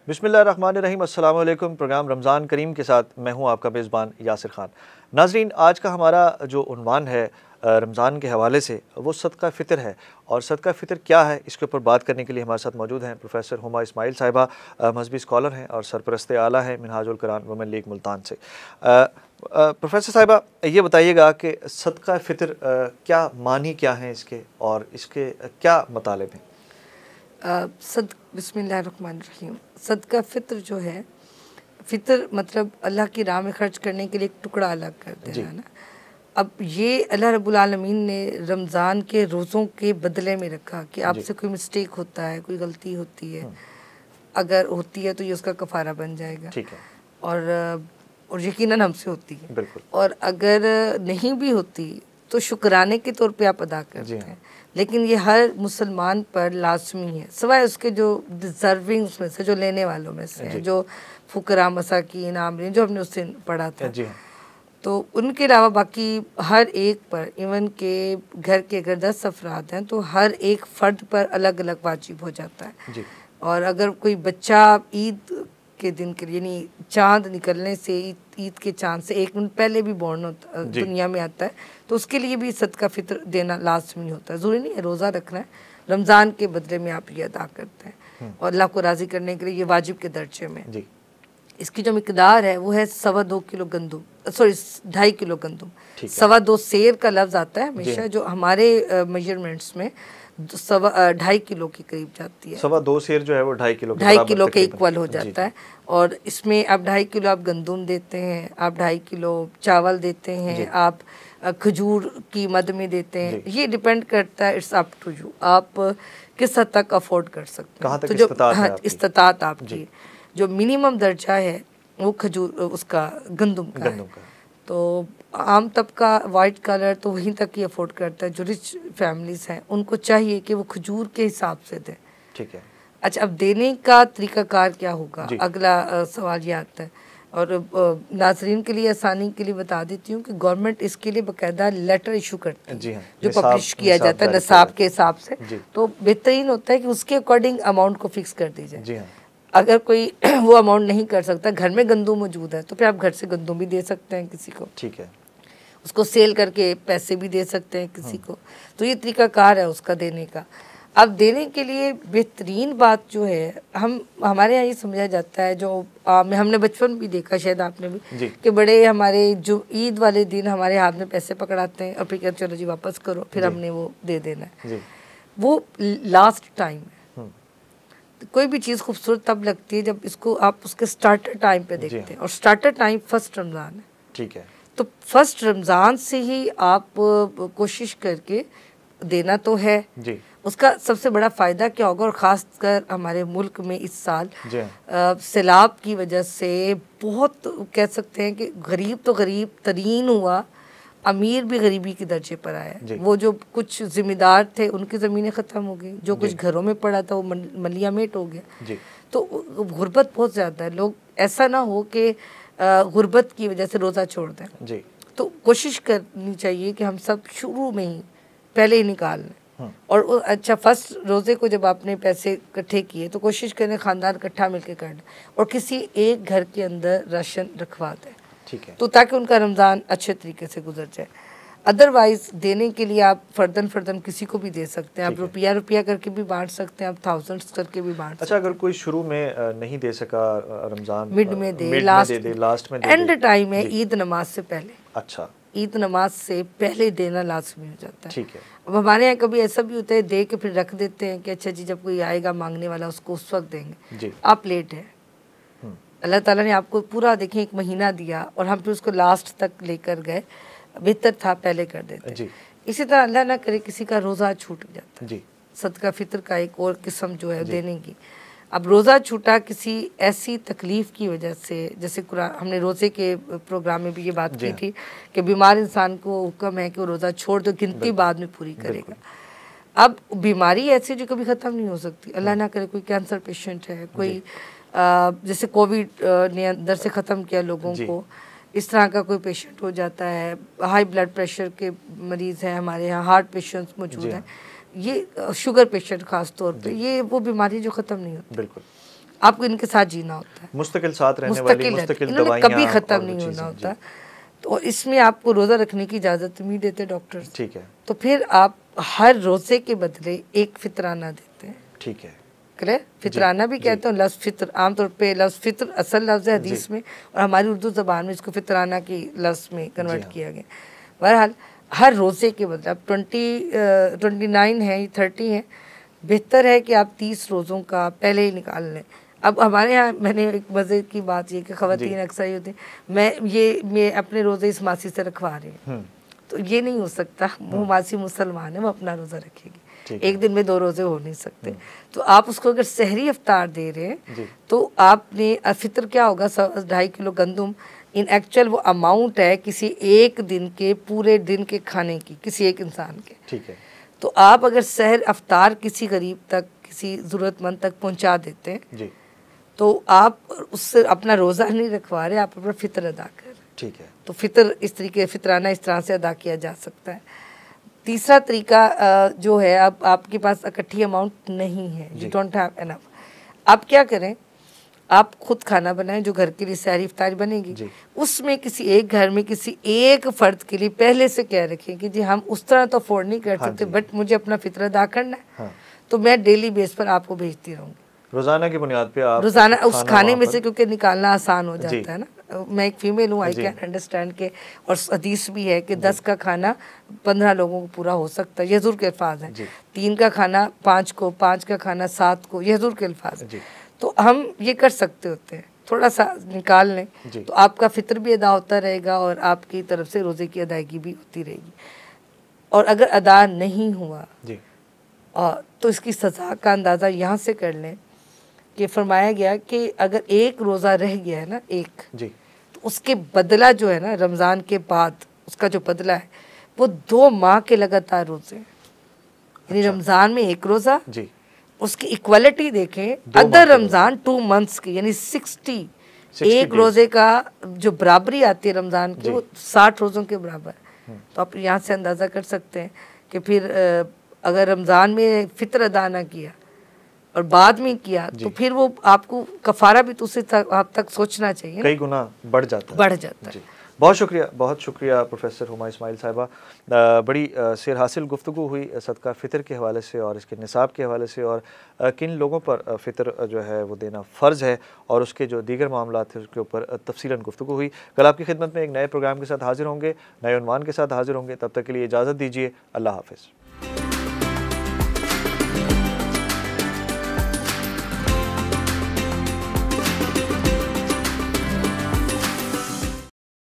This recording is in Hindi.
बिस्मिल्लाहिर्रहमानिर्रहीम, अस्सलाम वालेकुम। प्रोग्राम रमज़ान करीम के साथ मैं हूं आपका मेज़बान यासिर ख़ान। नाज़रीन, आज का हमारा जो उन्वान है रमज़ान के हवाले से वो सदका फ़ितर है। और सदका फ़ितर क्या है, इसके ऊपर बात करने के लिए हमारे साथ मौजूद हैं प्रोफ़ेसर हुमा इस्माइल साहिबा, मज़हबी स्कॉलर हैं और सरपरस्त आला हैं मिनहाजुल कुरान वुमेन लीग मुल्तान से। प्रोफ़ेसर साहिबा, ये बताइएगा कि सदका फ़ितर क्या मानी क्या हैं इसके और इसके क्या मतलब हैं? बिस्मिल्लाहिर्रहमानिर्रहीम। सदका फ़ितर जो है, फ़ितर मतलब अल्लाह की राह में ख़र्च करने के लिए एक टुकड़ा अलग कर देना है ना। अब ये अल्लाह रब्बुल आलमीन ने रमज़ान के रोज़ों के बदले में रखा कि आपसे कोई मिस्टेक होता है, कोई गलती होती है, अगर होती है तो ये उसका कफ़ारा बन जाएगा। ठीक है। और यकीनन हमसे होती है। बिल्कुल। और अगर नहीं भी होती तो शुक्राने के तौर पे आप अदा करते हैं, लेकिन ये हर मुसलमान पर लाजमी है, सिवाय उसके जो डिज़र्विंग में से, जो लेने वालों में से हैं, जो फुकरा मसाकीन आमरीन, जो हमने उस दिन पढ़ा था। तो उनके अलावा बाकी हर एक पर, इवन के घर के अगर 10 अफराद हैं तो हर एक फ़र्द पर अलग अलग वाजिब हो जाता है जी। और अगर कोई बच्चा ईद के दिन के लिए, यानी चाँद निकलने से, ईद के चाँद से 1 मिनट पहले भी बॉर्न होता दुनिया में आता है, तो उसके लिए भी सदका फ़ितर देना लाजमी होता है। ज़रूरी नहीं है रोज़ा रखना है, रमज़ान के बदले में आप ये अदा करते हैं और अल्लाह को राज़ी करने के लिए ये वाजिब के दर्जे में जी। इसकी जो मिकदार है वो है 2.25 किलो गंदम, सॉरी 2.5 किलो गंदम। 2.25 सेर का लफ्ज़ आता है हमेशा, जो हमारे मेजरमेंट्स में 2.5 किलो के करीब जाती है। 2.25 सेर जो है वो 2.5 किलो के इक्वल हो जाता है। और इसमें आप 2.5 किलो आप गंदम देते हैं, आप 2.5 किलो चावल देते हैं, आप खजूर की मद में देते हैं। ये डिपेंड करता है, इट्स अप टू यू, आप किस हद तक अफोर्ड कर सकते हैं। तो जो इस्तात आपकी, जो मिनिमम दर्जा है वो खजूर उसका गंदम का है। तो आम तबका वाइट कलर तो वहीं तक ही अफोर्ड करता है। जो रिच फैमिलीज़ हैं उनको चाहिए कि वो खजूर के हिसाब से दें। ठीक है। अच्छा, अब देने का तरीक़ाकार क्या होगा, अगला सवाल ये आता है। और नाज़रीन के लिए आसानी के लिए बता देती हूँ कि गवर्नमेंट इसके लिए बाकायदा लेटर इशू करती है, जो पब्लिश किया जाता है निसाब के हिसाब से। तो बेहतरीन होता है कि उसके अकॉर्डिंग अमाउंट को फिक्स कर दी जाए। अगर कोई वो अमाउंट नहीं कर सकता, घर में गंदम मौजूद है, तो फिर आप घर से गंदम भी दे सकते हैं किसी को। ठीक है। उसको सेल करके पैसे भी दे सकते हैं किसी को। तो ये तरीक़ाकार है उसका देने का। अब देने के लिए बेहतरीन बात जो है, हमारे यहाँ ये समझा जाता है, जो हमने बचपन भी देखा, शायद आपने भी, कि बड़े हमारे जो ईद वाले दिन हमारे हाथ में पैसे पकड़ाते हैं और फिर कहते चलो जी वापस करो, फिर हमने वो दे देना है। वो लास्ट टाइम है। कोई भी चीज़ खूबसूरत तब लगती है जब इसको आप उसके स्टार्टर टाइम पे देखते हैं, और स्टार्टर टाइम फर्स्ट रमज़ान है। ठीक है। तो फर्स्ट रमज़ान से ही आप कोशिश करके देना तो है जी। उसका सबसे बड़ा फ़ायदा क्या होगा, और ख़ास कर हमारे मुल्क में इस साल सैलाब की वजह से बहुत, कह सकते हैं कि गरीब तो गरीब तरीन हुआ, अमीर भी गरीबी के दर्जे पर आया। वो जो कुछ ज़िम्मेदार थे उनकी ज़मीनें ख़त्म हो गई, जो कुछ घरों में पड़ा था वो मलिया मेट हो गया। तो गुर्बत बहुत ज़्यादा है। लोग, ऐसा ना हो कि गुर्बत की वजह से रोज़ा छोड़ दें। तो कोशिश करनी चाहिए कि हम सब शुरू में ही पहले ही निकाल लें। और अच्छा, फर्स्ट रोज़े को जब आपने पैसे इकट्ठे किए तो कोशिश करें ख़ानदान इकट्ठा मिलकर कर लें और किसी एक घर के अंदर राशन रखवा दें। ठीक है। तो ताकि उनका रमज़ान अच्छे तरीके से गुजर जाए। अदरवाइज़ देने के लिए आप फर्दन किसी को भी दे सकते हैं, आप रुपया करके भी बांट सकते हैं, आप थाउजेंड्स करके भी बांट सकते हैं। अच्छा, अगर कोई शुरू में नहीं दे सका रमज़ान, मिड में दे, लास्ट में दे, एंड टाइम है ईद नमाज से पहले। अच्छा, ईद नमाज से पहले देना लाजमी हो जाता है। ठीक है। अब हमारे यहाँ कभी ऐसा भी होता है, दे के फिर रख देते हैं कि अच्छा जी जब कोई आएगा मांगने वाला उसको उस वक्त देंगे। आप लेट है, अल्लाह ताला ने आपको पूरा देखें 1 महीना दिया और हम फिर उसको लास्ट तक लेकर गए, बेहतर था पहले कर देते। इसी तरह अल्लाह ना करे किसी का रोज़ा छूट जाता है, सदका फ़ितर का एक और किस्म जो है देने की। अब रोज़ा छूटा किसी ऐसी तकलीफ़ की वजह से, जैसे कुरान, हमने रोज़े के प्रोग्राम में भी ये बात की थी कि बीमार इंसान को हुक्म है कि वो रोज़ा छोड़ दो, गिनती बाद में पूरी करेगा। अब बीमारी ऐसी जो कभी ख़त्म नहीं हो सकती, अल्लाह ना करे कोई कैंसर पेशेंट है, कोई जैसे कोविड ने अंदर से ख़त्म किया लोगों को, इस तरह का कोई पेशेंट हो जाता है, हाई ब्लड प्रेशर के मरीज़ हैं हमारे यहाँ, हार्ट पेशेंट्स मौजूद हैं, ये शुगर पेशेंट ख़ास तौर पे, ये वो बीमारी जो ख़त्म नहीं होती। बिल्कुल। आपको इनके साथ जीना होता है, मुस्तकिल साथ रहने वाली, मुस्तकिल दवाइयां कभी ख़त्म नहीं होना होता। तो इसमें आपको रोज़ा रखने की इजाज़त नहीं देते डॉक्टर। ठीक है। तो फिर आप हर रोज़े के बदले एक फितराना देते हैं। ठीक है, क्लियर। फितराना भी कहते हैं, लफ्ज़ फितर आमतौर पे लफ्ज़ फितर असल लफ्ज़ है हदीस में, और हमारी उर्दू ज़बान में इसको फितराना की लफ्ज़ में कन्वर्ट किया गया। बहरहाल हर रोज़े के बदले, अब 29 है, 30 है, बेहतर है कि आप 30 रोज़ों का पहले ही निकाल लें। अब हमारे यहाँ मैंने एक मज़े की बात ये कि ख़वातीन अक्सर ये होती हैं, मैं अपने रोज़े इस मासी से रखवा रही हूँ, तो ये नहीं हो सकता। वो मासी मुसलमान है, वो अपना रोज़ा रखेगी, एक दिन में 2 रोज़े हो नहीं सकते। तो आप उसको अगर सहरी अफ्तार दे रहे हैं तो आपने फितर क्या होगा, 2.5 किलो गंदम इन एक्चुअल वो अमाउंट है किसी एक दिन के, पूरे दिन के खाने की, किसी एक इंसान के। ठीक है। तो आप अगर सहर अफ्तार किसी गरीब तक, किसी ज़रूरतमंद तक पहुंचा देते हैं जी, तो आप उससे अपना रोज़ा नहीं रखवा रहे, आप अपना फितर अदा कर रहे हैं। ठीक है। तो फितर इस तरीके, फितराना इस तरह से अदा किया जा सकता है। तीसरा तरीका जो है, अब आपके पास इकट्ठी अमाउंट नहीं है, यू डोंट हैव एनफ, आप क्या करें, आप खुद खाना बनाएं जो घर के लिए सहरी इफ्तारी बनेगी, उसमें किसी एक घर में किसी एक फ़र्द के लिए पहले से कह रखें कि जी हम उस तरह तो अफोर्ड नहीं कर सकते, बट मुझे अपना फितर अदा करना है, तो मैं डेली बेस पर आपको भेजती रहूँगी। रोज़ाना की बुनियाद पे आप रोज़ाना उस खाने में से, क्योंकि निकालना आसान हो जाता है ना। मैं एक फीमेल हूँ, आई कैन अंडरस्टैंड के, और हदीस भी है कि 10 का खाना 15 लोगों को पूरा हो सकता है, ये हुज़ूर के अल्फाज हैं। 3 का खाना 5 को, 5 का खाना 7 को, ये हुज़ूर के अल्फाज हैं। तो हम ये कर सकते होते हैं, थोड़ा सा निकाल लें तो आपका फितर भी अदा होता रहेगा और आपकी तरफ से रोज़े की अदायगी भी होती रहेगी। और अगर अदा नहीं हुआ तो इसकी सज़ा का अंदाज़ा यहाँ से कर लें कि फरमाया गया कि अगर एक रोज़ा रह गया है ना, एक, तो उसके बदला जो है ना, रमज़ान के बाद उसका जो बदला है वो 2 माह के लगातार रोज़े, यानी रमज़ान में एक रोज़ा, उसकी इक्वलिटी देखें अदर रमज़ान 2 मंथ्स की, यानी 60 एक रोज़े का जो बराबरी आती है रमज़ान की, वो 60 रोज़ों के बराबर। तो आप यहाँ से अंदाज़ा कर सकते हैं कि फिर अगर रमज़ान में फ़ितर अदा ना किया और बाद में किया तो फिर वो आपको कफ़ारा भी तो उससे आप तक सोचना चाहिए, कई गुना बढ़ जाता है। बहुत शुक्रिया प्रोफेसर हुमा इस्माइल साहिबा। बड़ी सेर हासिल गुफ्तगू हुई सदका फ़ितर के हवाले से और इसके निसाब के हवाले से, और किन लोगों पर फ़ितर जो है वो देना फ़र्ज़ है और उसके जो दीगर मामलात हैं उसके ऊपर तफसीलन गुफ्तगू हुई। कल आपकी खिदमत में एक नए प्रोग्राम के साथ हाज़िर होंगे, नए उन्वान के साथ हाज़िर होंगे। तब तक के लिए इजाज़त दीजिए। अल्लाह हाफ़िज़।